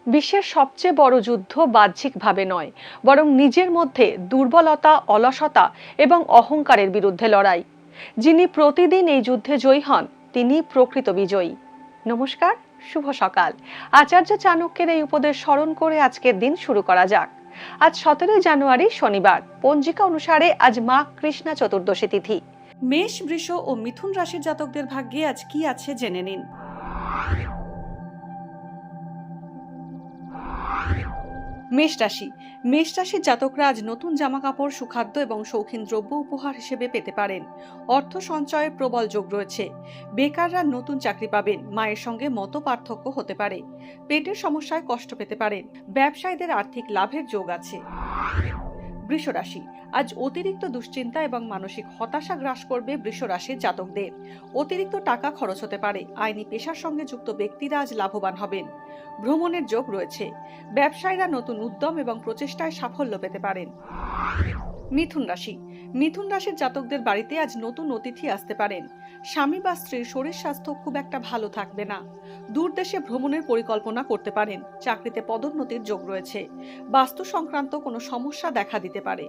বিশ্বের সবচেয়ে বড় যুদ্ধ বাহ্যিকভাবে নয়, বরং নিজের মধ্যে দুর্বলতা, অলসতা এবং অহংকারের বিরুদ্ধে লড়াই। যিনি প্রতিদিন এই যুদ্ধে জয়ী হন, তিনি প্রকৃত বিজয়ী। নমস্কার, শুভ সকাল। আচার্য চাণক্যের এই উপদেশ স্মরণ করে আজকের দিন শুরু করা যাক। আজ 17 জানুয়ারি, শনিবার। পঞ্জিকা অনুসারে আজ মা কৃষ্ণা চতুর্দশী তিথি। মেষ, বৃষ ও মিথুন রাশির জাতকদের ভাগ্যে আজ কি আছে জেনে নিন। মেষ রাশির জাতকরা আজ নতুন জামা কাপড়, সুখাদ্য এবং শৌখিন দ্রব্য উপহার হিসেবে পেতে পারেন। অর্থ সঞ্চয়ের প্রবল যোগ রয়েছে। বেকাররা নতুন চাকরি পাবেন। মায়ের সঙ্গে মত পার্থক্য হতে পারে। পেটের সমস্যায় কষ্ট পেতে পারেন। ব্যবসায়ীদের আর্থিক লাভের যোগ আছে। বৃষ রাশি, আজ অতিরিক্ত দুশ্চিন্তা এবং মানসিক হতাশা গ্রাস করবে বৃষ রাশির জাতকদের। অতিরিক্ত টাকা খরচ হতে পারে। আইনি পেশার সঙ্গে যুক্ত ব্যক্তিরা আজ লাভবান হবেন। ভ্রমণের যোগ রয়েছে। ব্যবসায়ীরা নতুন উদ্যম এবং প্রচেষ্টায় সাফল্য পেতে পারেন। মিথুন রাশির জাতকদের বাড়িতে আজ নতুন অতিথি আসতে পারেন। স্বামী বা স্ত্রীর শরীর স্বাস্থ্য খুব একটা ভালো থাকবে না। দূর দেশে ভ্রমণের পরিকল্পনা করতে পারেন। চাকরিতে পদোন্নতির যোগ রয়েছে। বাস্তু সংক্রান্ত কোনো সমস্যা দেখা দিতে পারে।